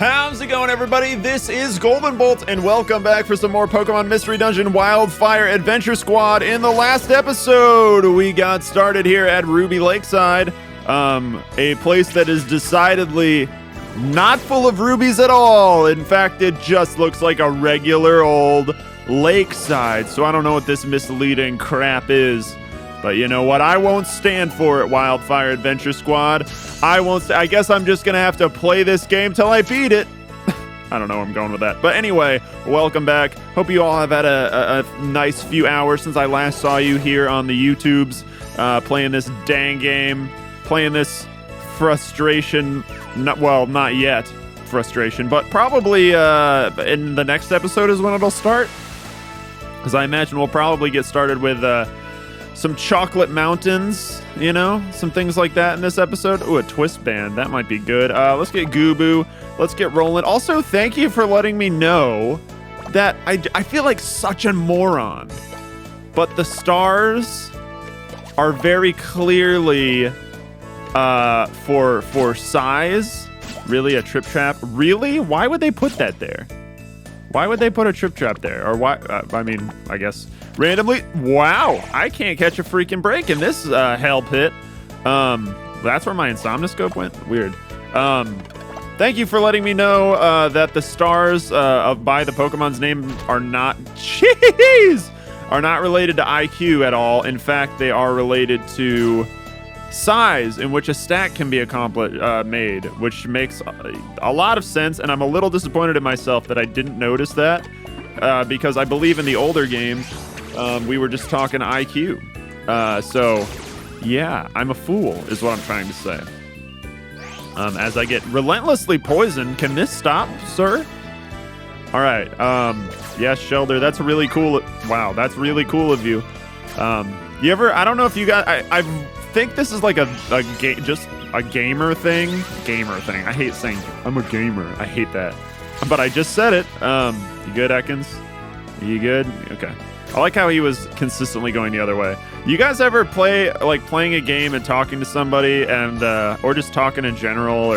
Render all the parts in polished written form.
How's it going, everybody? This is GoldenBolt, and welcome back for some more Pokemon Mystery Dungeon Wildfire Adventure Squad. In the last episode, we got started here at Ruby Lakeside, a place that is decidedly not full of rubies at all. In fact, it just looks like a regular old lakeside, so I don't know what this misleading crap is. But you know what? I won't stand for it, Wildfire Adventure Squad. I guess I'm just going to have to play this game till I beat it. I don't know where I'm going with that. But anyway, welcome back. Hope you all have had a nice few hours since I last saw you here on the YouTubes, playing this dang game, playing this frustration. Not yet frustration, but probably in the next episode is when it'll start. Because I imagine we'll probably get started with some chocolate mountains, you know, some things like that in this episode. Ooh, a twist band. That might be good. Let's get Gubu. Let's get rolling. Also, thank you for letting me know that I feel like such a moron, but the stars are very clearly for size. Really, a trip trap? Really? Why would they put that there? Why would they put a trip trap there? Or why? I mean, I guess randomly. Wow, I can't catch a freaking break in this hell pit. That's where my Insomnoscope went. Weird. Thank you for letting me know that the stars by the Pokemon's name are not are not related to IQ at all. In fact, they are related to size, in which a stack can be made, which makes a lot of sense, and I'm a little disappointed in myself that I didn't notice that, because I believe in the older games, we were just talking IQ. So, yeah, I'm a fool, is what I'm trying to say. As I get relentlessly poisoned, can this stop, sir? All right, yes, Shelder, that's really cool. Wow, that's really cool of you. You ever, I don't know if you got, I think this is like just a gamer thing. I hate saying I'm a gamer. I hate that. But I just said it. You good, Ekans? You good? Okay. I like how he was consistently going the other way. You guys ever playing a game and talking to somebody and or just talking in general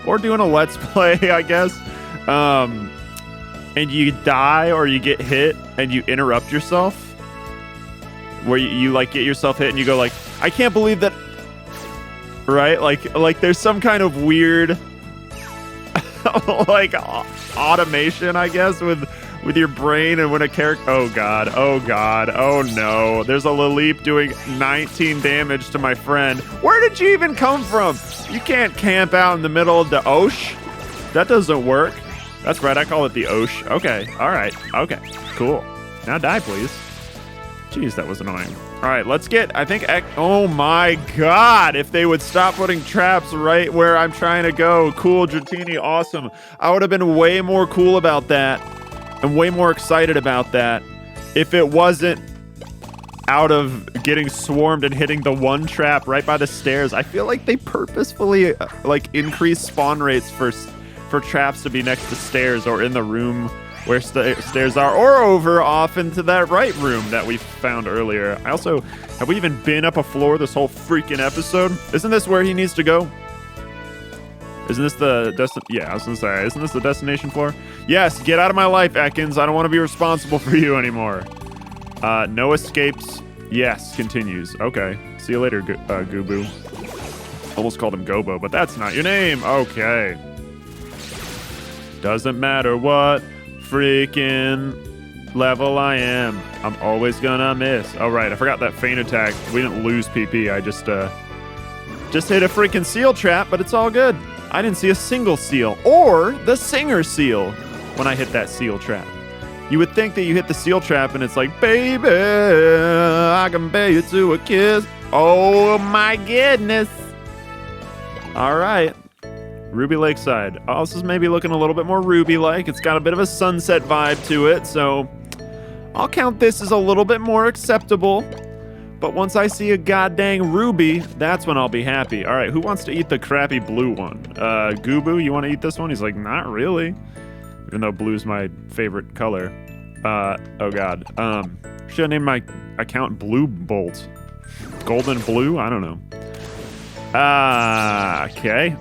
or doing a let's play, I guess. And you die or you get hit and you interrupt yourself? Where you like get yourself hit and you go like, I can't believe that, right? Like there's some kind of weird like automation, I guess, with your brain, and when a character, oh god, oh no, there's a Laleep doing 19 damage to my friend. Where did you even come from? You can't camp out in the middle of the Osh. That doesn't work. That's right, I call it the Osh. Okay, all right, okay, cool. Now die, please. Jeez, that was annoying. All right, let's get, I think, oh my god, if they would stop putting traps right where I'm trying to go. Cool, Dratini, awesome. I would have been way more cool about that and way more excited about that if it wasn't out of getting swarmed and hitting the one trap right by the stairs. I feel like they purposefully increase spawn rates for traps to be next to stairs or in the room where stairs are, or over off into that right room that we found earlier. I also, have we even been up a floor this whole freaking episode? Isn't this where he needs to go? Isn't this yeah, I was gonna say, isn't this the destination floor? Yes, get out of my life, Ekans. I don't want to be responsible for you anymore. No escapes. Yes, continues. Okay, see you later, Gubu. Almost called him Gobo, but that's not your name. Okay. Doesn't matter what freaking level I am, I'm always gonna miss. Oh right, I forgot that feint attack. We didn't lose PP. I just hit a freaking seal trap, but it's all good. I didn't see a single seal or the singer seal when I hit that seal trap. You would think that you hit the seal trap and it's like, baby, I can pay you to a kiss. Oh my goodness. All right. Ruby Lakeside. Oh, this is maybe looking a little bit more Ruby-like. It's got a bit of a sunset vibe to it, so I'll count this as a little bit more acceptable. But once I see a goddamn Ruby, that's when I'll be happy. All right, who wants to eat the crappy blue one? Gubu, you want to eat this one? He's like, not really. Even though blue's my favorite color. Oh god. Should have named my account Blue Bolt. Golden Blue? I don't know. Okay.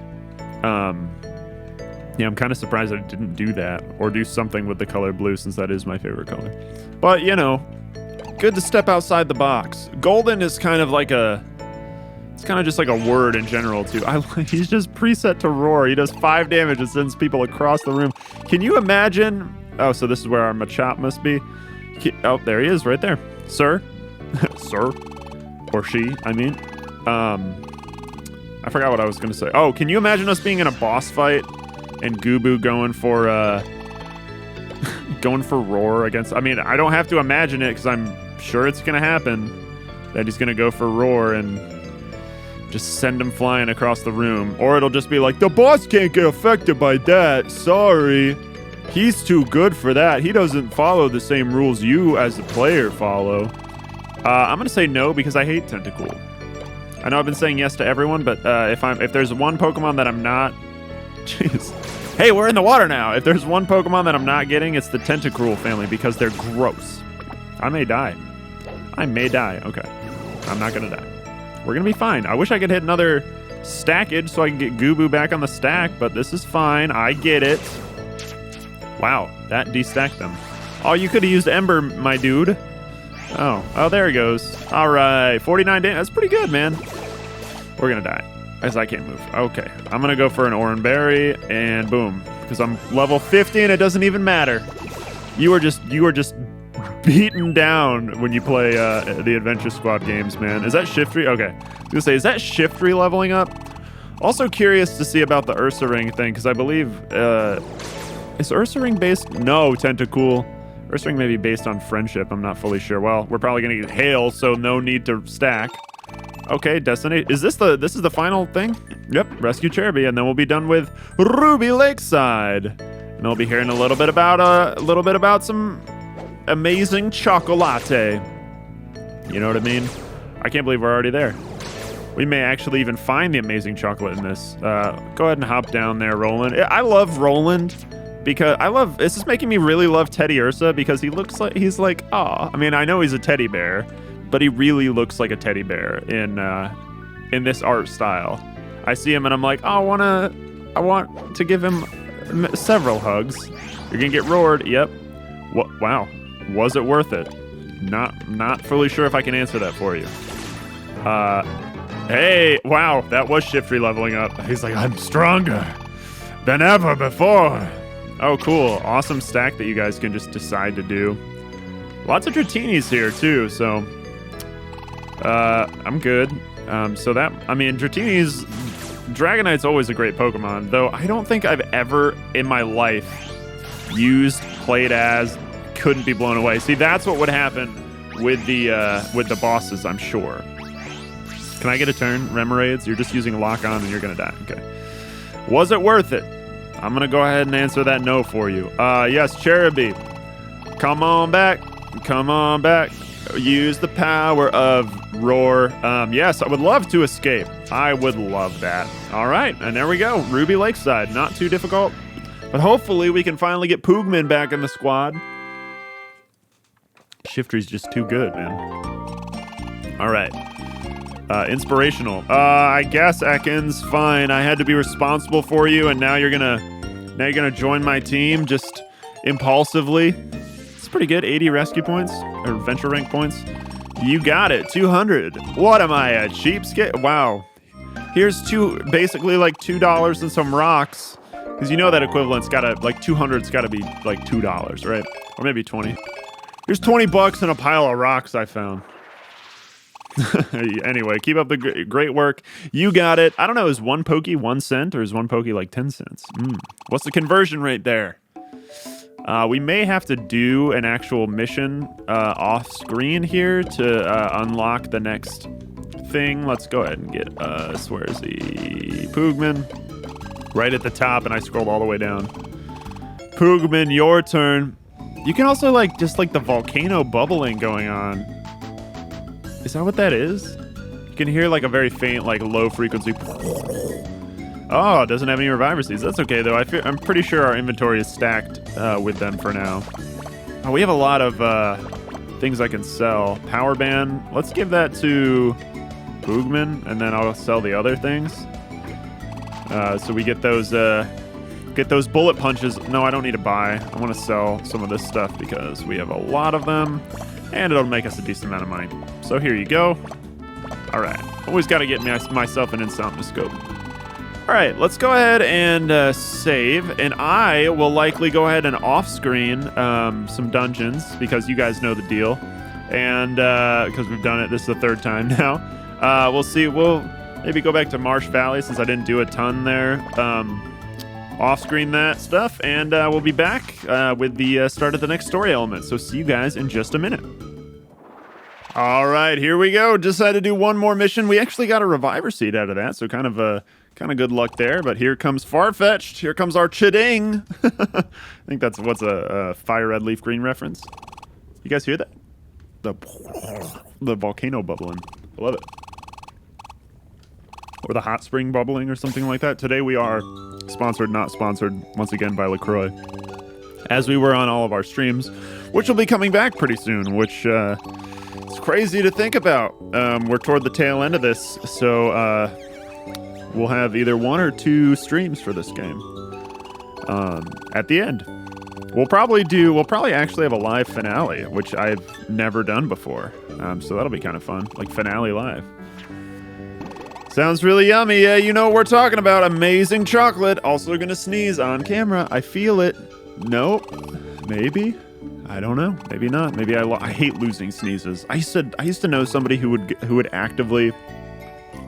Yeah, I'm kind of surprised I didn't do that or do something with the color blue since that is my favorite color. But, you know, good to step outside the box. Golden is kind of like it's kind of just like a word in general, too. He's just preset to roar. He does 5 damage and sends people across the room. Can you imagine? Oh, so this is where our Machop must be. Oh, there he is right there. Sir. Sir. Or she, I mean. I forgot what I was going to say. Oh, can you imagine us being in a boss fight and Gubu going for roar against... I mean, I don't have to imagine it because I'm sure it's going to happen that he's going to go for roar and just send him flying across the room. Or it'll just be like, the boss can't get affected by that. Sorry. He's too good for that. He doesn't follow the same rules you as a player follow. I'm going to say no because I hate Tentacool. I know I've been saying yes to everyone, but if there's one Pokemon that I'm not... Jeez. Hey, we're in the water now. If there's one Pokemon that I'm not getting, it's the Tentacruel family because they're gross. I may die. I may die. Okay. I'm not going to die. We're going to be fine. I wish I could hit another stackage so I can get Gubu back on the stack, but this is fine. I get it. Wow, that destacked them. Oh, you could have used Ember, my dude. Oh, there he goes. All right, 49 damage. That's pretty good, man. We're going to die as I can't move. Okay, I'm going to go for an Oran Berry and boom. Because I'm level 50 and it doesn't even matter. You are just beaten down when you play the Adventure Squad games, man. Is that Shiftry? Okay. I was going to say, is that Shiftry leveling up? Also curious to see about the Ursaring thing because I believe... is Ursaring based? No, Tentacool. Ursaring may be based on friendship. I'm not fully sure. Well, we're probably going to get Hail, so no need to stack. Okay, Destiny. Is this the final thing? Yep, Rescue Cherubi, and then we'll be done with Ruby Lakeside. And I'll be hearing a little bit about some amazing chocolate. You know what I mean? I can't believe we're already there. We may actually even find the amazing chocolate in this. Go ahead and hop down there, Roland. I love Roland. Because this is making me really love Teddy Ursa because he's like, aw. I mean, I know he's a teddy bear, but he really looks like a teddy bear in this art style. I see him and I'm like, oh, I want to give him several hugs. You're gonna get roared. Yep. Wow. Was it worth it? Not fully sure if I can answer that for you. Hey, wow, that was Shiftry leveling up. He's like, I'm stronger than ever before. Oh, cool. Awesome stack that you guys can just decide to do. Lots of Dratinis here, too, so... I'm good. Dratini's... Dragonite's always a great Pokemon, though I don't think I've ever in my life played as, couldn't be blown away. See, that's what would happen with the bosses, I'm sure. Can I get a turn, Remoraid's? You're just using Lock-On and you're gonna die. Okay. Was it worth it? I'm going to go ahead and answer that no for you. Yes, Cherubi. Come on back. Come on back. Use the power of Roar. Yes, I would love to escape. I would love that. All right, and there we go. Ruby Lakeside. Not too difficult. But hopefully we can finally get Poogman back in the squad. Shiftry's just too good, man. All right. Inspirational. I guess Ekans, fine. I had to be responsible for you, and now you're gonna join my team just impulsively. It's pretty good. 80 rescue points or adventure rank points. You got it. 200. What am I, a cheapskate? Wow. Here's basically like $2 and some rocks, because you know that equivalent's gotta like 200's gotta be like $2, right? Or maybe 20. Here's 20 bucks and a pile of rocks I found. Anyway, keep up the great work. You got it. I don't know, is one Poke 1 cent or is one Poke like 10 cents? What's the conversion rate there? We may have to do an actual mission off screen here to unlock the next thing. Let's go ahead and get where's the Poogman? Right at the top, and I scrolled all the way down. Poogman, your turn. You can also just the volcano bubbling going on. Is that what that is? You can hear a very faint, low frequency. Oh, it doesn't have any Reviver Seeds. That's okay, though. I'm pretty sure our inventory is stacked with them for now. Oh, we have a lot of things I can sell. Power Band. Let's give that to Poogman, and then I'll sell the other things. So we get those get those bullet punches. No, I don't need to buy. I want to sell some of this stuff because we have a lot of them, and it'll make us a decent amount of money. So here you go. All right. Always got to get myself an Insomnoscope. All right, let's go ahead and save, and I will likely go ahead and off-screen some dungeons because you guys know the deal, and because we've done it, this is the third time now. We'll see. We'll maybe go back to Marsh Valley since I didn't do a ton there. Off-screen that stuff, and we'll be back with the start of the next story element. So see you guys in just a minute. All right, here we go. Decided to do one more mission. We actually got a reviver seed out of that, so kind of good luck there. But here comes Farfetch'd. Here comes our Chiding. I think that's what's a fire red leaf green reference. You guys hear that? The volcano bubbling. I love it. Or the hot spring bubbling or something like that. Today we are sponsored, not sponsored, once again by LaCroix. As we were on all of our streams, which will be coming back pretty soon, which it's crazy to think about. We're toward the tail end of this, so we'll have either 1 or 2 streams for this game at the end. We'll probably actually have a live finale, which I've never done before. So that'll be kind of fun, like finale live. Sounds really yummy. Yeah, you know what we're talking about. Amazing chocolate. Also gonna sneeze on camera. I feel it. Nope. Maybe. I don't know. Maybe not. Maybe I hate losing sneezes. I used to know somebody who would actively,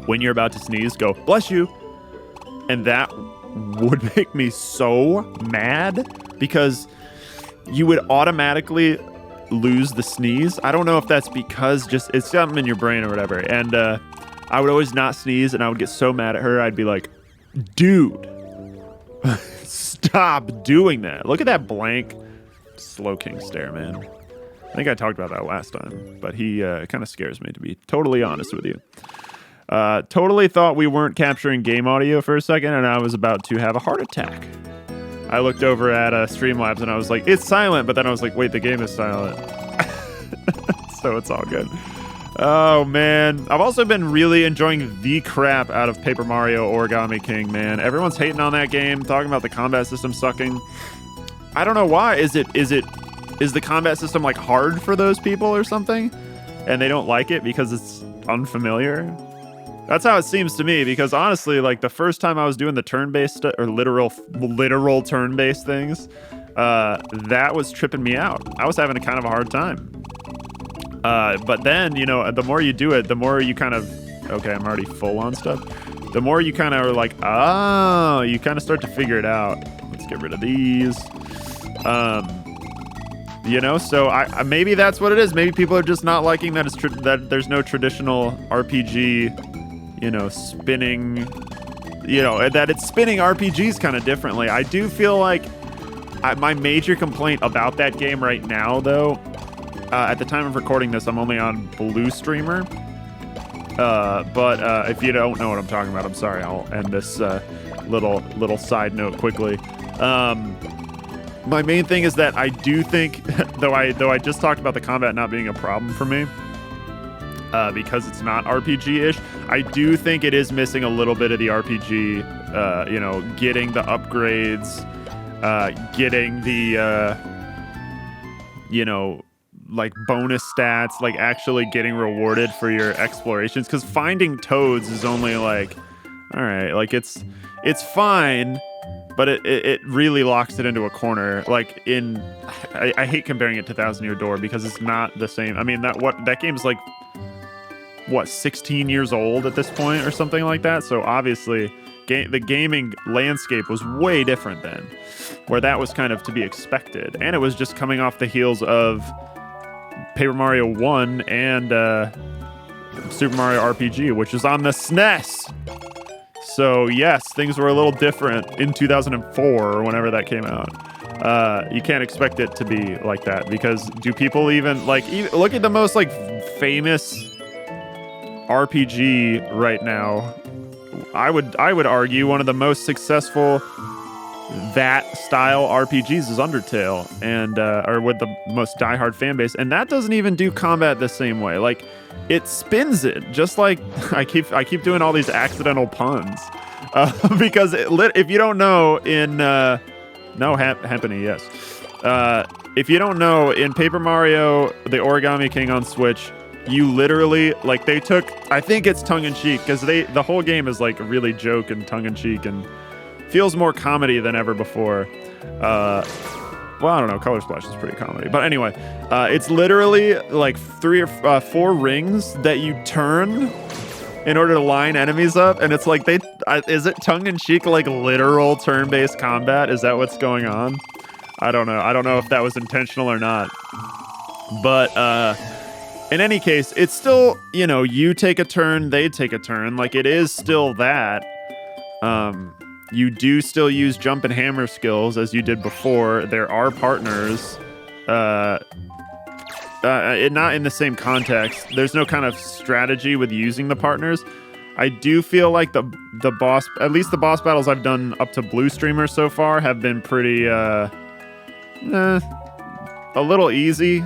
when you're about to sneeze, go, "Bless you." And that would make me so mad because you would automatically lose the sneeze. I don't know if that's because just it's something in your brain or whatever. And I would always not sneeze, and I would get so mad at her. I'd be like, "Dude, stop doing that." Look at that blank Slow King stare, man. I think I talked about that last time, but he kind of scares me, to be totally honest with you. Totally thought we weren't capturing game audio for a second, and I was about to have a heart attack. I looked over at Streamlabs, and I was like, "It's silent," but then I was like, "Wait, the game is silent." So it's all good. Oh, man. I've also been really enjoying the crap out of Paper Mario Origami King, man. Everyone's hating on that game, talking about the combat system sucking. I don't know why. Is the combat system like hard for those people or something? And they don't like it because it's unfamiliar? That's how it seems to me, because honestly, like the first time I was doing the turn-based or literal turn-based things, that was tripping me out. I was having a kind of a hard time. But then, you know, the more you do it, the more you kind of, okay, I'm already full on stuff. The more you kind of are like, oh, you kind of start to figure it out. Let's get rid of these. You know, so I maybe that's what it is. Maybe people are just not liking that that there's no traditional RPG, you know, spinning, you know, that it's spinning RPGs kind of differently. I do feel like my major complaint about that game right now, though, at the time of recording this, I'm only on Blue Streamer. But if you don't know what I'm talking about, I'm sorry. I'll end this little side note quickly. My main thing is that I do think, though I just talked about the combat not being a problem for me, because it's not RPG-ish, I do think it is missing a little bit of the RPG, you know, getting the upgrades, getting the, you know, like bonus stats, like actually getting rewarded for your explorations, because finding toads is only like, all right, like it's fine, but it really locks it into a corner. Like I hate comparing it to Thousand Year Door because it's not the same. I mean, that game's like, what, 16 years old at this point or something like that. So obviously the gaming landscape was way different then, where that was kind of to be expected. And it was just coming off the heels of Paper Mario 1 and Super Mario RPG, which is on the SNES. So yes, things were a little different in 2004 or whenever that came out. You can't expect it to be like that, because do people even look at the most like famous RPG right now? I would argue one of the most successful that style RPGs is Undertale, and or with the most diehard fan base, and that doesn't even do combat the same way. Like, it spins it just like I keep doing all these accidental puns. Because if you don't know, in no Hampany, yes. If you don't know, in Paper Mario, the Origami King on Switch, you literally, like, they took, I think it's tongue-in-cheek, because the whole game is like really joke and tongue-in-cheek and feels more comedy than ever before. Well, I don't know. Color Splash is pretty comedy. But anyway, it's literally like 3 or 4 rings that you turn in order to line enemies up. And it's like, is it tongue-in-cheek, like literal turn-based combat? Is that what's going on? I don't know. I don't know if that was intentional or not. But in any case, it's still, you know, you take a turn, they take a turn. Like, it is still that. You do still use jump and hammer skills as you did before. There are partners, not in the same context. There's no kind of strategy with using the partners. I do feel like the boss, at least the boss battles I've done up to Blue Streamer so far, have been pretty, a little easy.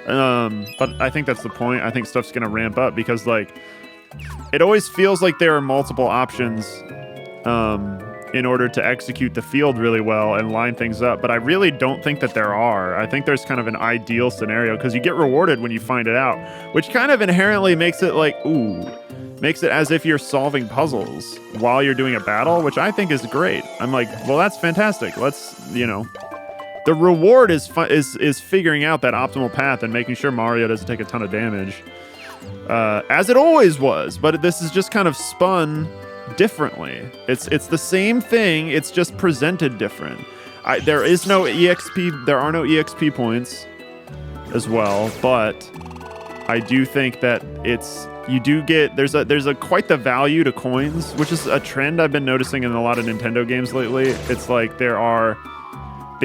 But I think that's the point. I think stuff's gonna ramp up because, like, it always feels like there are multiple options, in order to execute the field really well and line things up. But I really don't think that there are. I think there's kind of an ideal scenario because you get rewarded when you find it out, which kind of inherently makes it like, makes it as if you're solving puzzles while you're doing a battle, which I think is great. I'm like, well, that's fantastic. Let's, you know, the reward is figuring out that optimal path and making sure Mario doesn't take a ton of damage, as it always was. But this is just kind of spun differently. It's the same thing, it's just presented different. There is no EXP, there are no EXP points as well, but I do think that you do get, there's a quite the value to coins, which is a trend I've been noticing in a lot of Nintendo games lately. It's like they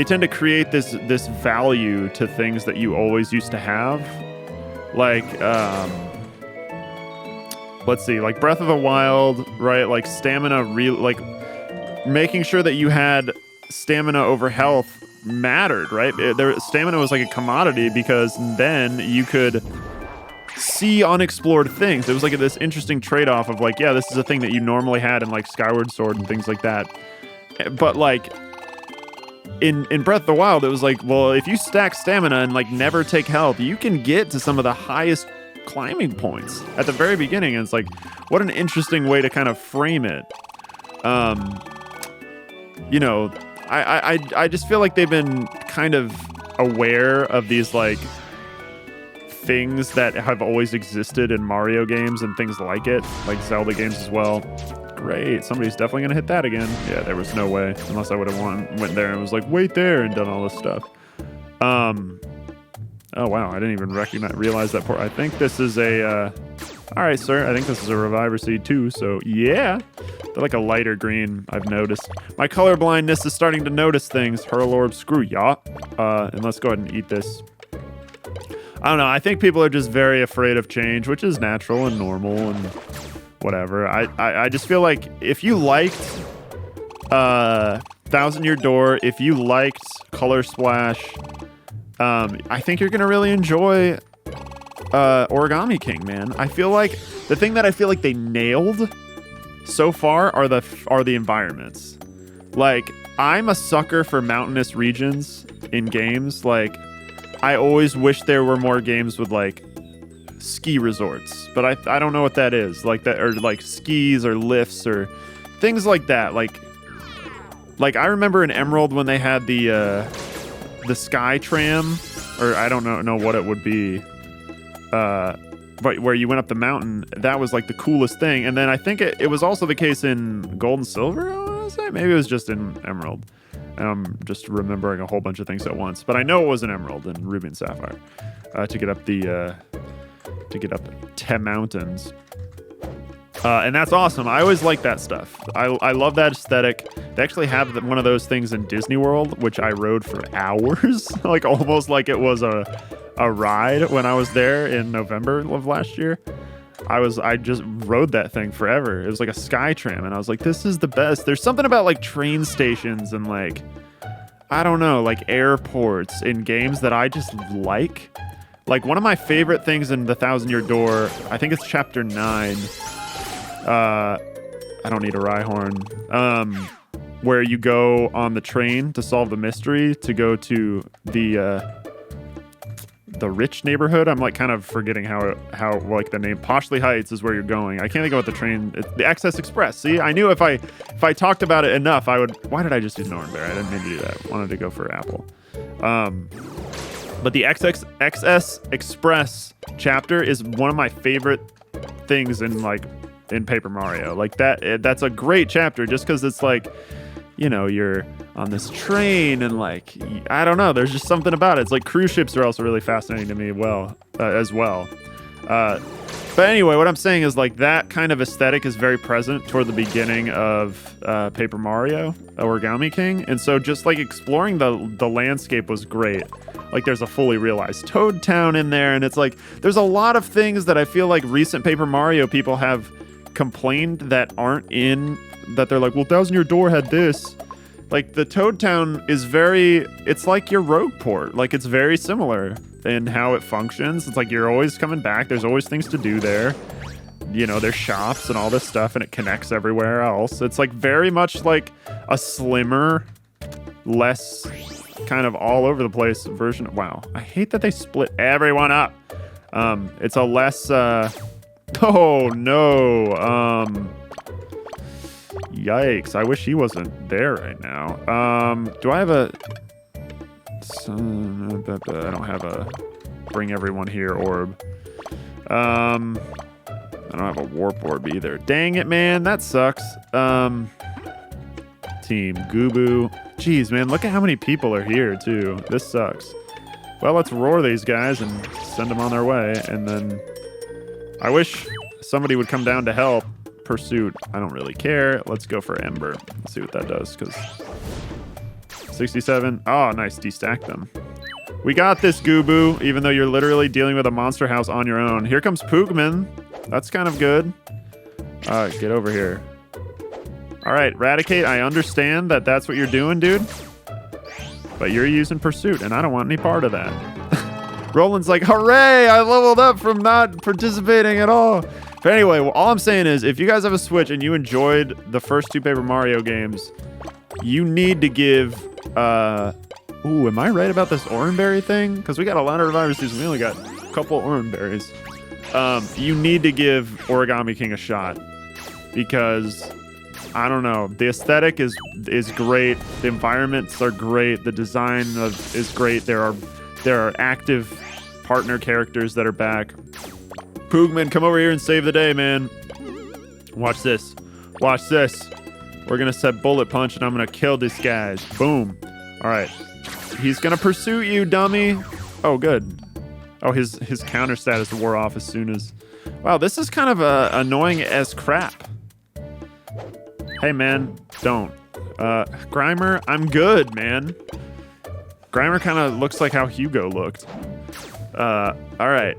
tend to create this value to things that you always used to have. Like, let's see, like Breath of the Wild, right? Like stamina, like making sure that you had stamina over health mattered, right? Stamina was like a commodity because then you could see unexplored things. It was like this interesting trade-off of like, yeah, this is a thing that you normally had in like Skyward Sword and things like that. But like in Breath of the Wild, it was like, well, if you stack stamina and like never take health, you can get to some of the highest climbing points at the very beginning. And it's like, what an interesting way to kind of frame it. You know, I just feel like they've been kind of aware of these like things that have always existed in Mario games and things like it, like Zelda games as well. Great, somebody's definitely gonna hit that again. Yeah, there was no way, unless I would have went there and was like, wait there, and done all this stuff. Oh wow, I didn't even realize that port. I think this is a, all right, sir, I think this is a Reviver Seed too, so yeah. They're like a lighter green, I've noticed. My color blindness is starting to notice things. Hurl Orb, screw ya. And let's go ahead and eat this. I don't know, I think people are just very afraid of change, which is natural and normal and whatever. I just feel like if you liked Thousand Year Door, if you liked Color Splash, I think you're gonna really enjoy Origami King, man. I feel like the thing that I feel like they nailed so far are the environments. Like, I'm a sucker for mountainous regions in games. Like, I always wish there were more games with like ski resorts, but I don't know what that is. Like that, or like skis or lifts or things like that. Like I remember in Emerald when they had the sky tram, or I don't know what it would be, but where you went up the mountain. That was like the coolest thing. And then I think it was also the case in Gold and Silver, I want to say. Maybe it was just in Emerald. I'm just remembering a whole bunch of things at once, but I know it was in Emerald and Ruby and Sapphire to get up the 10 mountains. And that's awesome. I always like that stuff. I love that aesthetic. They actually have one of those things in Disney World, which I rode for hours, like almost like it was a ride when I was there in November of last year. I just rode that thing forever. It was like a sky tram, and I was like, this is the best. There's something about like train stations and like, I don't know, like airports in games that I just like. Like one of my favorite things in the Thousand Year Door, I think it's chapter 9. I don't need a Rhyhorn. Where you go on the train to solve the mystery to go to the rich neighborhood. I'm like kind of forgetting how like the name Poshley Heights is where you're going. I can't think of what the train. It's the XS Express. See, I knew if I talked about it enough, I would. Why did I just use Nornberry? I didn't mean to do that. I wanted to go for Apple. But the XS Express chapter is one of my favorite things in Paper Mario. Like that's a great chapter just because it's like, you know, you're on this train and like, I don't know, there's just something about it. It's like cruise ships are also really fascinating to me as well. But anyway, what I'm saying is like that kind of aesthetic is very present toward the beginning of Paper Mario, Origami King. And so just like exploring the landscape was great. Like there's a fully realized Toad Town in there. And it's like, there's a lot of things that I feel like recent Paper Mario people have complained that aren't in, that they're like, well, Thousand Year Door had this. Like the Toad Town is it's like your Rogue Port. Like it's very similar in how it functions. It's like you're always coming back. There's always things to do there. You know, there's shops and all this stuff and it connects everywhere else. It's like very much like a slimmer, less kind of all over the place version. Wow. I hate that they split everyone up. It's a less, oh no. Yikes. I wish he wasn't there right now. Do I have a... I don't have a bring everyone here orb. I don't have a warp orb either. Dang it, man. That sucks. Team Gubu. Jeez, man. Look at how many people are here, too. This sucks. Well, let's roar these guys and send them on their way. And then I wish somebody would come down to help. Pursuit. I don't really care. Let's go for Ember. Let's see what that does, because 67. Oh, nice. Destack them. We got this, Gubu, even though you're literally dealing with a monster house on your own. Here comes Poogman. That's kind of good. Get over here. All right, Raticate, I understand that that's what you're doing, dude. But you're using Pursuit, and I don't want any part of that. Roland's like, hooray, I leveled up from not participating at all. But anyway, well, all I'm saying is, if you guys have a Switch and you enjoyed the first two Paper Mario games, you need to give... Ooh, am I right about this Oranberry thing? Because we got a lot of Reviver Season. We only got a couple Oranberries. You need to give Origami King a shot. Because, I don't know, the aesthetic is great. The environments are great. The design is great. There are active partner characters that are back. Poogman, come over here and save the day, man. Watch this. Watch this. We're going to set Bullet Punch, and I'm going to kill these guys. Boom. All right. He's going to pursue you, dummy. Oh, good. Oh, his counter status wore off as soon as... Wow, this is kind of annoying as crap. Hey, man. Don't. Grimer, I'm good, man. Grimer kind of looks like how Hugo looked. All right.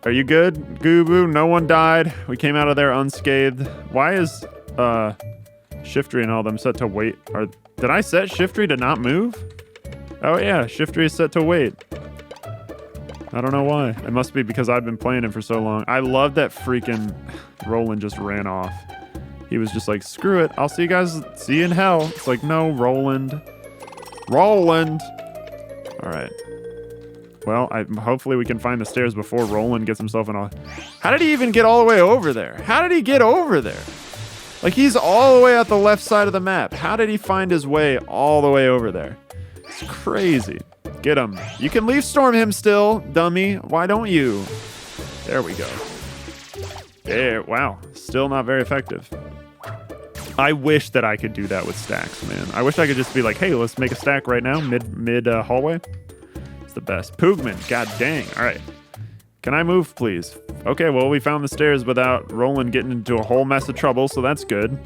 Are you good, Gubu? No one died. We came out of there unscathed. Why is Shiftry and all them set to wait? Did I set Shiftry to not move? Oh yeah, Shiftry is set to wait. I don't know why. It must be because I've been playing him for so long. I love that freaking Roland just ran off. He was just like, screw it. I'll see you guys. See you in hell. It's like, no, Roland. Roland. All right. Well, hopefully we can find the stairs before Roland gets himself in a... How did he even get all the way over there? How did he get over there? Like, he's all the way at the left side of the map. How did he find his way all the way over there? It's crazy. Get him. You can leaf storm him still, dummy. Why don't you? There we go. There. Wow. Still not very effective. I wish that I could do that with stacks, man. I wish I could just be like, hey, let's make a stack right now, mid hallway. The best. Poogman, god dang. All right. Can I move, please? Okay, well, we found the stairs without Roland getting into a whole mess of trouble, so that's good.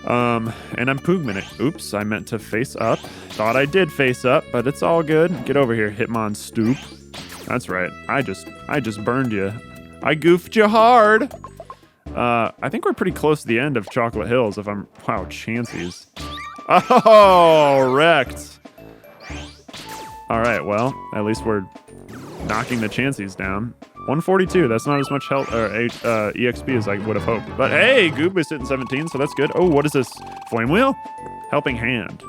And I'm Poogman. Oops, I meant to face up. Thought I did face up, but it's all good. Get over here, Hitmon Stoop. That's right. I just burned you. I goofed you hard. I think we're pretty close to the end of Chocolate Hills if I'm... Wow, chances. Oh, wrecked. All right, well, at least we're knocking the chances down. 142. That's not as much health or EXP as I would have hoped. But hey, Gubu's hitting 17, so that's good. Oh, what is this? Flame wheel? Helping hand.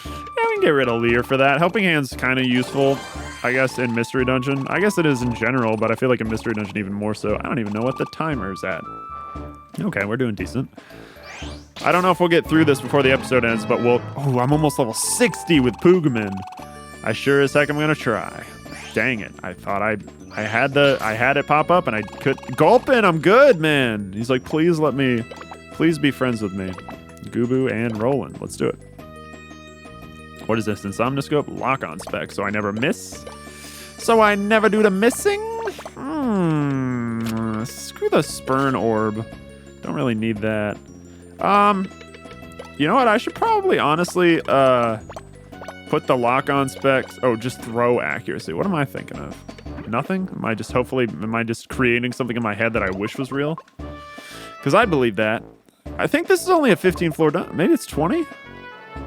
Yeah, we can get rid of Lear for that. Helping hand's kind of useful, I guess, in Mystery Dungeon. I guess it is in general, but I feel like in Mystery Dungeon even more so. I don't even know what the timer's at. Okay, we're doing decent. I don't know if we'll get through this before the episode ends, but we'll... Oh, I'm almost level 60 with Pokémon. I sure as heck I'm gonna try. Dang it. I thought I had it pop up and I could... Gulpin, I'm good, man. He's like, please be friends with me. Gubu and Roland. Let's do it. What is this? Insomnoscope? Lock-on spec. So I never miss? So I never do the missing? Screw the Spurn Orb. Don't really need that. You know what? I should probably honestly put the lock-on specs. Oh, just throw accuracy. What am I thinking of? Nothing? Am I just creating something in my head that I wish was real? Because I believe that. I think this is only a 15 floor done. Maybe it's 20?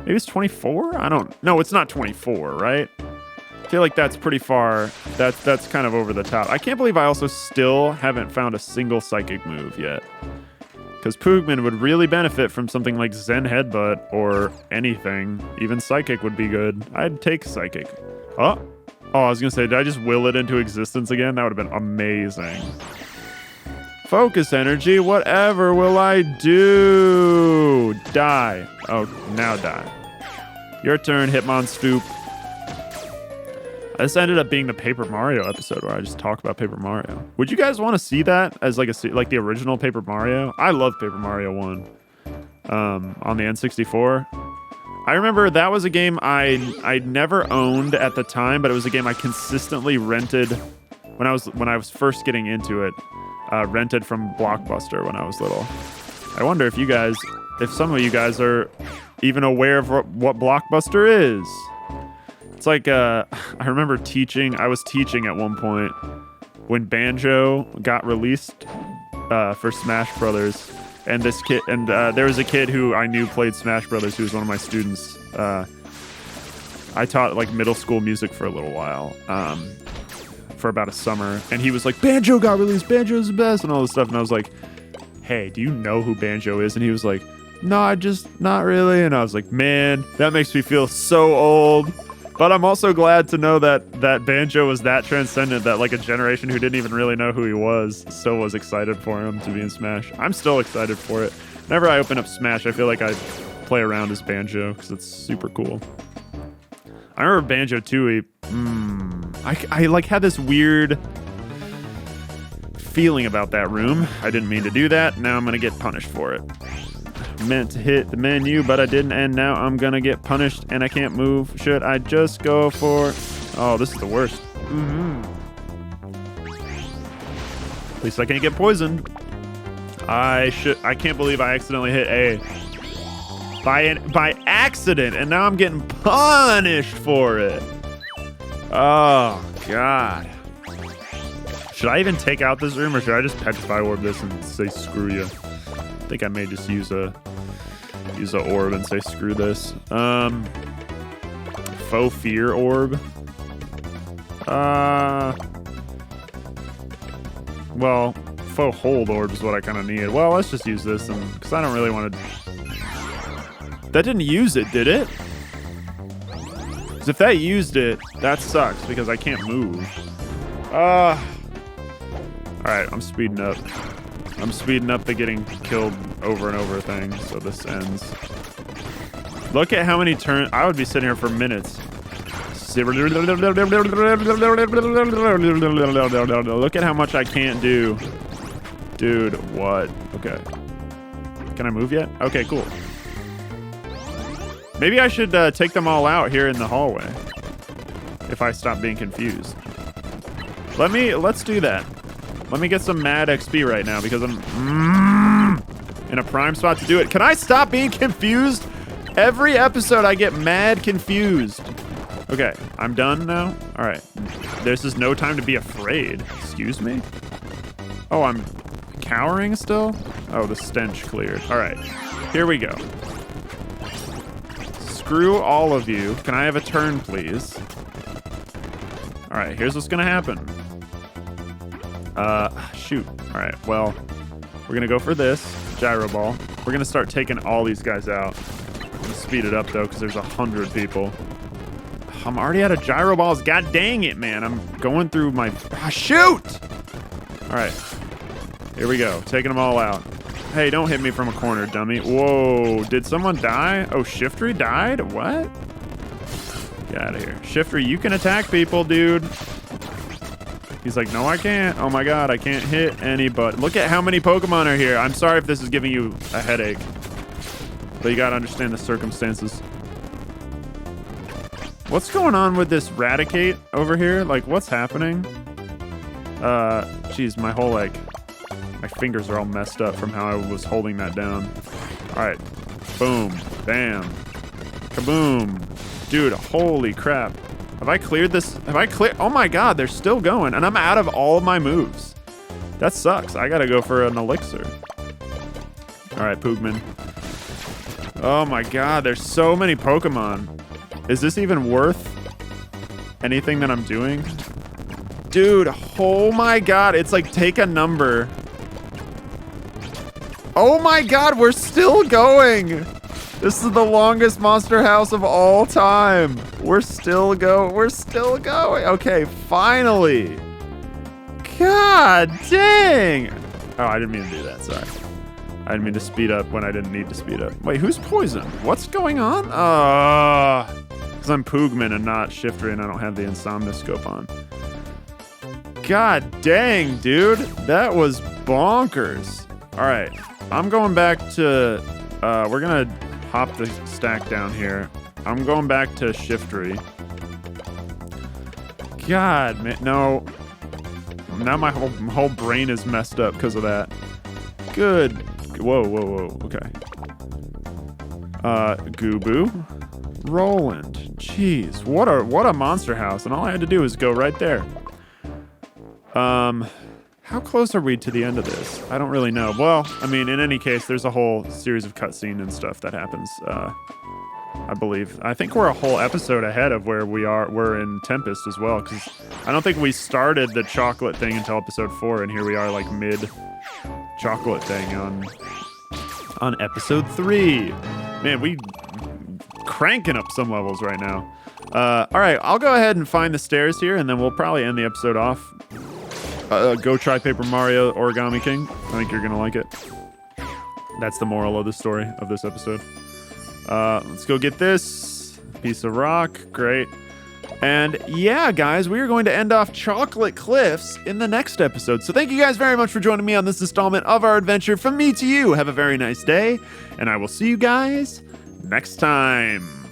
Maybe it's 24? I don't... No, it's not 24, right? I feel like that's pretty far. That's kind of over the top. I can't believe I also still haven't found a single psychic move yet. Because Poogman would really benefit from something like Zen Headbutt or anything. Even Psychic would be good. I'd take Psychic. Oh, I was going to say, did I just will it into existence again? That would have been amazing. Focus energy, whatever will I do? Die. Oh, now die. Your turn, Hitmonstoop. This ended up being the Paper Mario episode where I just talk about Paper Mario. Would you guys want to see that as like the original Paper Mario? I love Paper Mario 1 on the N64. I remember that was a game I never owned at the time, but it was a game I consistently rented when I was first getting into it. Rented from Blockbuster when I was little. I wonder if some of you guys are even aware of what Blockbuster is. It's like, I remember I was teaching at one point when Banjo got released for Smash Brothers. And this kid, there was a kid who I knew played Smash Brothers who was one of my students. I taught like middle school music for a little while, for about a summer. And he was like, Banjo got released, Banjo's the best, and all this stuff. And I was like, hey, do you know who Banjo is? And he was like, no, not really. And I was like, man, that makes me feel so old. But I'm also glad to know that Banjo was that transcendent that like a generation who didn't even really know who he was still was excited for him to be in Smash. I'm still excited for it. Whenever I open up Smash, I feel like I play around as Banjo because it's super cool. I remember Banjo Tooie. I like had this weird feeling about that room. I didn't mean to do that. Now I'm gonna get punished for it. Meant to hit the menu, but I didn't, and now I'm gonna get punished and I can't move. Should I just go for... Oh, this is the worst. At least I can't get poisoned. I can't believe I accidentally hit A. By accident, and now I'm getting punished for it. Oh, God. Should I even take out this room, or should I just Petrify Orb this and say screw you? I think I may just use a orb and say screw this. Faux Fear Orb. Well, Faux Hold Orb is what I kind of need. Well, let's just use this, because I don't really want to... That didn't use it, did it? Because if that used it, that sucks, because I can't move. Alright, I'm speeding up. I'm speeding up the getting killed over and over thing, so this ends. Look at how many turns... I would be sitting here for minutes. Look at how much I can't do. Dude, what? Okay. Can I move yet? Okay, cool. Maybe I should take them all out here in the hallway. If I stop being confused. Let's do that. Let me get some mad XP right now because I'm in a prime spot to do it. Can I stop being confused? Every episode I get mad confused. Okay, I'm done now. All right. This is no time to be afraid. Excuse me? Oh, I'm cowering still? Oh, the stench cleared. All right, here we go. Screw all of you. Can I have a turn, please? All right, here's what's gonna happen. Shoot. All right, well, we're gonna go for this gyro ball. We're gonna start taking all these guys out. I'm gonna speed it up though, because there's 100 people. I'm already out of gyro balls. God dang it, man. I'm going through my... shoot! All right. Here we go. Taking them all out. Hey, don't hit me from a corner, dummy. Whoa. Did someone die? Oh, Shiftery died? What? Get out of here. Shiftery, you can attack people, dude. He's like, no, I can't. Oh, my God. I can't hit anybody. Look at how many Pokemon are here. I'm sorry if this is giving you a headache. But you got to understand the circumstances. What's going on with this Raticate over here? Like, what's happening? Geez, my whole, like, my fingers are all messed up from how I was holding that down. All right. Boom. Bam. Kaboom. Dude, holy crap. Have I cleared this? Have I cleared? Oh my God, they're still going, and I'm out of all of my moves. That sucks. I gotta go for an elixir. All right, Poogman. Oh my God, there's so many Pokemon. Is this even worth anything that I'm doing? Dude, oh my God. It's like take a number. Oh my God, we're still going. This is the longest monster house of all time. We're still going. Okay, finally. God dang. Oh, I didn't mean to do that, sorry. I didn't mean to speed up when I didn't need to speed up. Wait, who's poisoned? What's going on? Because I'm Poogman and not Shifter, and I don't have the Insomnoscope on. God dang, dude. That was bonkers. All right. I'm going back to... we're going to hop the stack down here. I'm going back to Shiftery. God, man. No. Now my whole brain is messed up because of that. Good. Whoa. Okay. Gubu. Roland. Jeez, what a monster house, and all I had to do was go right there. How close are we to the end of this? I don't really know. Well, I mean, in any case, there's a whole series of cutscene and stuff that happens, I believe. I think we're a whole episode ahead of where we're in Tempest as well, because I don't think we started the chocolate thing until episode 4, and here we are, like, mid-chocolate thing on episode 3. Man, we cranking up some levels right now. All right, I'll go ahead and find the stairs here, and then we'll probably end the episode off. Go try Paper Mario Origami King. I think you're gonna like it. That's the moral of the story of this episode. Let's go get this piece of rock. Great. And yeah, guys, we are going to end off Chocolate Cliffs in the next episode. So thank you guys very much for joining me on this installment of our adventure. From me to you, have a very nice day, and I will see you guys next time.